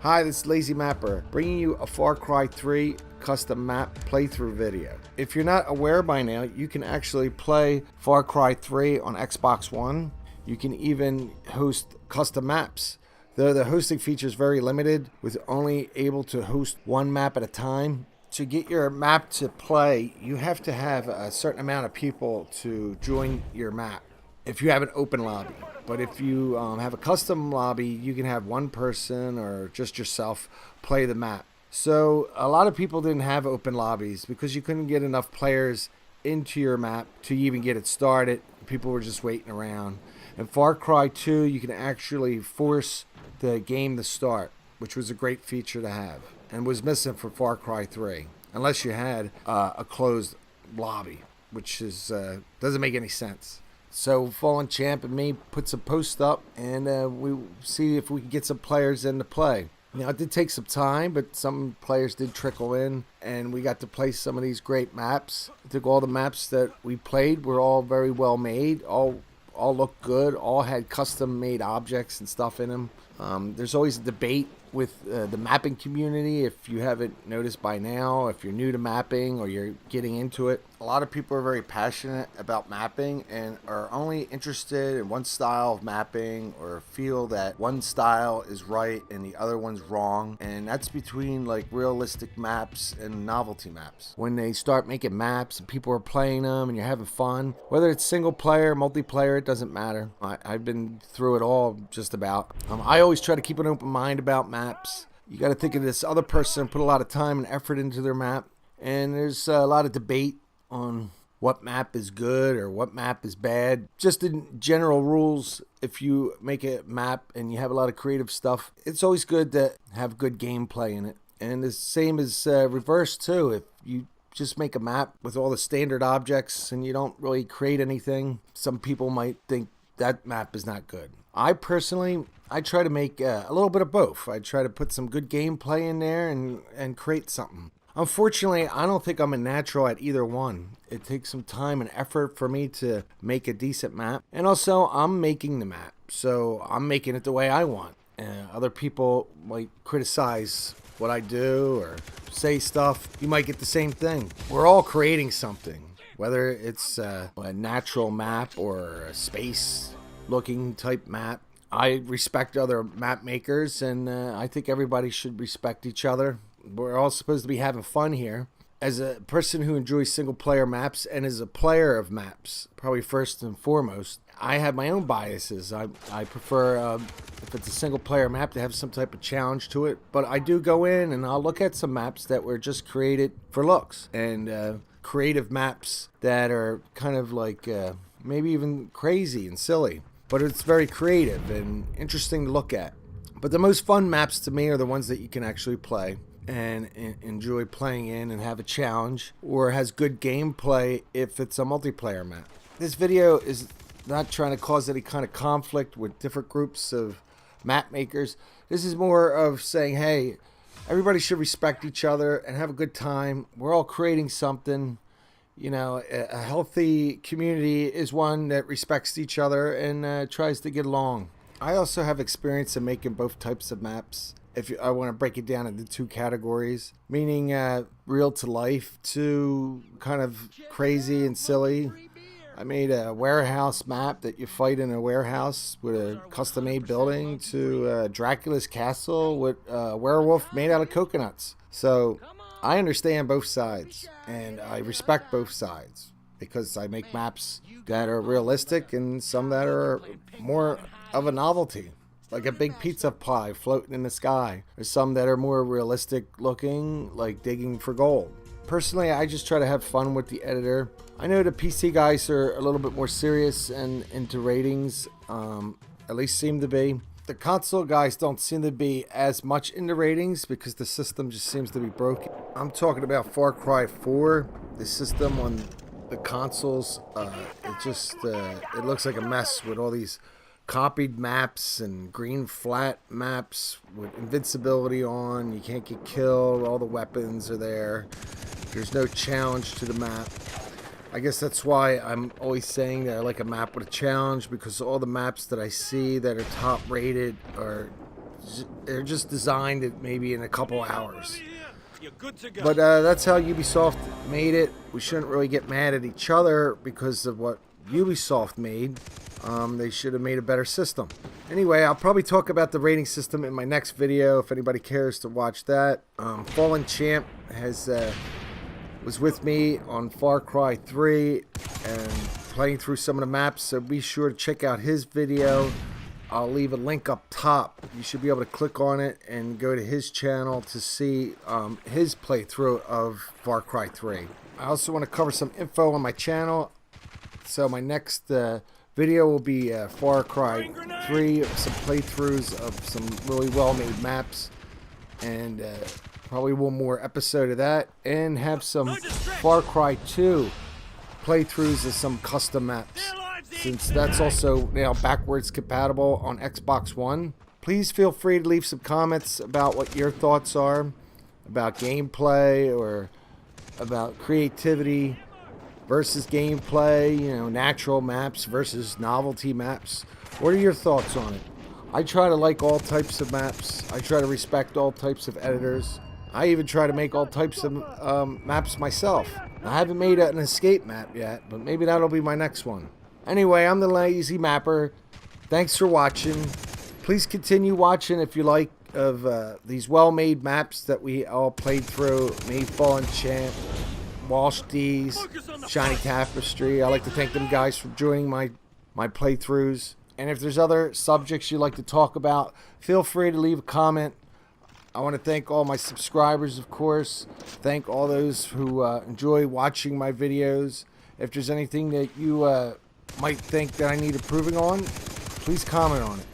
Hi, this is Lazy Mapper, bringing you a Far Cry 3 custom map playthrough video. If you're not aware by now, you can actually play Far Cry 3 on Xbox One. You can even host custom maps. Though the hosting feature is very limited, with only able to host one map at a time. To get your map to play, you have to have a certain amount of people to join your map if you have an open lobby. But if you have a custom lobby, you can have one person or just yourself play the map. So a lot of people didn't have open lobbies because you couldn't get enough players into your map to even get it started. People were just waiting around. In Far Cry 2, you can actually force the game to start, which was a great feature to have and was missing for Far Cry 3, unless you had a closed lobby, which is doesn't make any sense. So Fallen Champ and me put some posts up, and we see if we can get some players in to play. Now, it did take some time, but some players did trickle in, and we got to play some of these great maps. I think all the maps that we played were all very well made, all looked good, all had custom-made objects and stuff in them. There's always a debate with the mapping community, if you haven't noticed by now, if you're new to mapping or you're getting into it. A lot of people are very passionate about mapping and are only interested in one style of mapping, or feel that one style is right and the other one's wrong. And that's between like realistic maps and novelty maps. When they start making maps and people are playing them and you're having fun, whether it's single player, multiplayer, it doesn't matter. I've been through it all just about. I always try to keep an open mind about maps. You got to think of this other person put a lot of time and effort into their map, and there's a lot of debate on what map is good or what map is bad. Just in general rules, if you make a map and you have a lot of creative stuff, it's always good to have good gameplay in it. And the same is reversed too. If you just make a map with all the standard objects and you don't really create anything, some people might think that map is not good. I personally try to make a little bit of both. I try to put some good gameplay in there and create something. Unfortunately, I don't think I'm a natural at either one. It takes some time and effort for me to make a decent map. And also, I'm making the map, so I'm making it the way I want. Other people might criticize what I do or say stuff. You might get the same thing. We're all creating something, whether it's a natural map or a space-looking type map. I respect other map makers, and I think everybody should respect each other. We're all supposed to be having fun here. As a person who enjoys single-player maps and as a player of maps, probably first and foremost, I have my own biases. I prefer, if it's a single-player map, to have some type of challenge to it. But I do go in and I'll look at some maps that were just created for looks, and creative maps that are kind of like maybe even crazy and silly. But it's very creative and interesting to look at. But the most fun maps to me are the ones that you can actually play and enjoy playing in and have a challenge, or has good gameplay if it's a multiplayer map. This video is not trying to cause any kind of conflict with different groups of map makers. This is more of saying, hey, everybody should respect each other and have a good time. We're all creating something. You know, a healthy community is one that respects each other and tries to get along. I also have experience in making both types of maps. I want to break it down into two categories, meaning real to life to kind of crazy and silly. I made a warehouse map that you fight in a warehouse with a custom-made building, to Dracula's castle with a werewolf made out of coconuts. So I understand both sides, and I respect both sides, because I make maps that are realistic and some that are more of a novelty, like a big pizza pie floating in the sky. There's some that are more realistic looking, like digging for gold. Personally, I just try to have fun with the editor. I know the PC guys are a little bit more serious and into ratings, at least seem to be. The console guys don't seem to be as much into ratings because the system just seems to be broken. I'm talking about Far Cry 4. The system on the consoles, it looks like a mess with all these copied maps and green flat maps with invincibility on. You can't get killed. All the weapons are there. There's no challenge to the map. I guess that's why I'm always saying that I like a map with a challenge, because all the maps that I see that are top rated are They're just designed it maybe in a couple hours. You're good to go. But that's how Ubisoft made it. We shouldn't really get mad at each other because of what Ubisoft made. They should have made a better system. Anyway, I'll probably talk about the rating system in my next video if anybody cares to watch that. Fallen Champ was with me on Far Cry 3 and playing through some of the maps, so be sure to check out his video. I'll leave a link up top. You should be able to click on it and go to his channel to see his playthrough of Far Cry 3. I also want to cover some info on my channel. So my next video will be Far Cry 3, some playthroughs of some really well-made maps, and probably one more episode of that, and have some Far Cry 2 playthroughs of some custom maps, since that's also now backwards compatible on Xbox One. Please feel free to leave some comments about what your thoughts are about gameplay or about creativity versus gameplay, you know, natural maps versus novelty maps. What are your thoughts on it? I try to like all types of maps. I try to respect all types of editors. I even try to make all types of maps myself. I haven't made an escape map yet, but maybe that'll be my next one. Anyway, I'm the Lazy Mapper. Thanks for watching. Please continue watching if you like of these well-made maps that we all played through. Me, Fallen Champ, WALSHDEEZ, Shiny Tapestry. I'd like to thank them guys for joining my playthroughs. And if there's other subjects you'd like to talk about, feel free to leave a comment. I want to thank all my subscribers, of course. Thank all those who enjoy watching my videos. If there's anything that you might think that I need improving on, please comment on it.